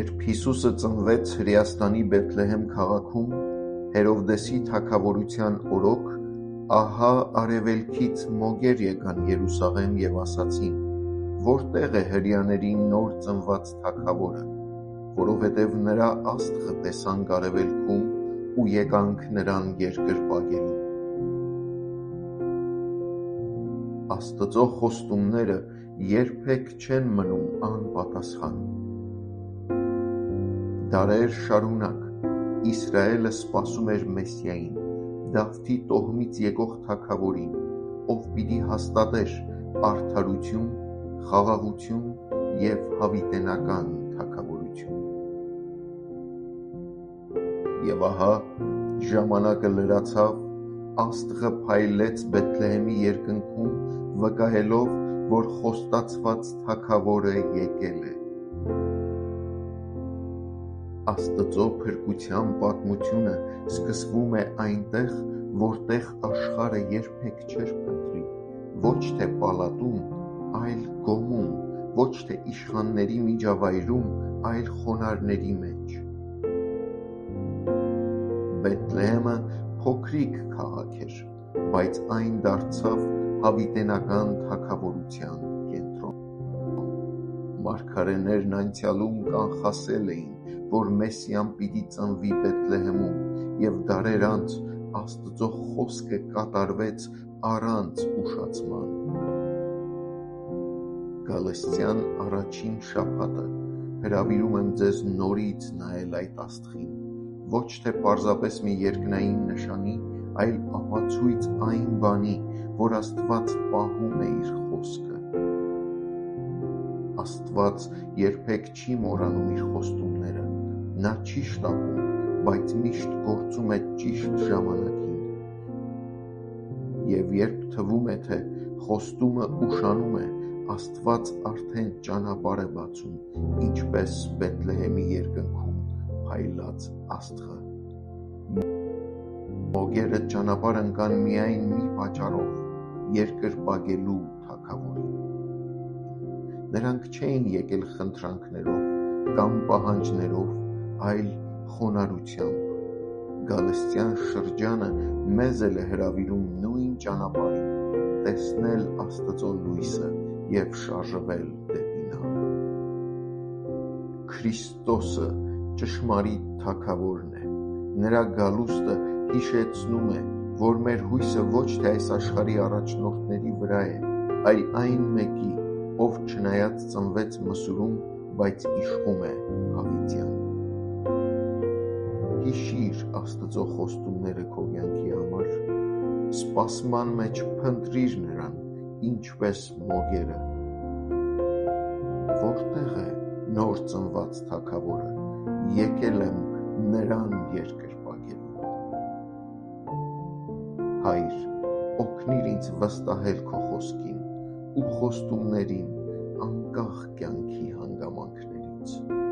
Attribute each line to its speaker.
Speaker 1: Երբ Հիսուսը ծնվեց Հրեաստանի Բեթլեհեմ քաղաքում, Հերովդեսի թագավորության օրոք, ահա արևելքից մոգեր եկան Երուսաղեմ և ասացին. «Որտե՞ղ է հրեաների նոր ծնված թագավորը, որովհետև նրա աստղը տեսանք արևելքում ու եկանք նրան երկրպագելու»։ Աստծո խոստումները երբեք չեն մնում անպատասխան։ Դարեր շարունակ Իսրայելը սպասում էր Մեսիային, Դավթի տոհմից եկող թագավորին, ով պիտի հաստատեր արդարություն, խաղաղություն և հավիտենական թագավորություն։ Եվ ահա ժամանակը լրացավ, աստղը փայլեց Բեթլեհեմի երկնքում, վկայելով, որ խոստացված թագավորը եկել է։ Աստծո փրկության պատմությունը սկսվում է այնտեղ, որտեղ աշխարհը երբեք չէր փնտրի, ոչ թե պալատում, այլ գոմում, ոչ թե իշխանների միջավայրում, այլ խոնարհների մեջ։ Բեթլեհեմը փոքրիկ քաղաք էր, բայց այն դարձավ հավիտենական թագավորության կենտրոն։ Մարգարեներն անցյալում կանխասել էին, որ Մեսիան պիտի ծնվի Բեթլեհեմում, և դարեր անց Աստծո խոսքը կատարվեց առանց ուշացման։ Գալստյան առաջին շաբաթը հրավիրում եմ ձեզ նորից նայել այդ աստղին, ոչ թե պարզապես մի երկնային նշանի, այլ ապացույց այն բանի, որ Աստված պահում է իր խոսքը։ Աստված երբեք չի մոռանում իր խոստումները, նա չի շտապում, բայց միշտ գործում է ճիշտ ժամանակին։ Եվ երբ թվում է, թե խոստումը ուշանում է, Աստված արդեն ճանապարհ է բացում, ինչպես Բեթլեհեմի երկնքում փայլած աստղը։ Մոգերը ճանապարհ ընկան միայն մի պատճառով՝ երկրպագելու թագավորին։ Նրանք չէին եկել խնդրանքներով կամ պահանջներով, այլ խոնարհությամբ։ Գալստյան շրջանը մեզ էլ է հրավիրում նույն ճանապարհին, տեսնել Աստծո լույսը և շարժվել դեպի նա։ Քրիստոսը ճշմարիտ թագավորն է։ Նրա գալուստը հիշեցնում է, որ մեր հույսը ոչ թե այս աշխարհի առաջնորդների վրա է, այլ այն մեկի, ով չնայած ծնվեց մսուրում, բայց իշխում է հավիտյան։ Հիշիր Աստծո խոստումները քո կյանքի համար, սպասման մեջ փնտրիր նրան, ինչպես մոգերը։ Որտե՞ղ է նոր ծնված թագավորը, եկել եմ նրան երկրպագելու։ Հայր, օգնիր ինձ վստահել քո խոսքին ու խոստումներին անկախ կյանքի հանգամանքներից։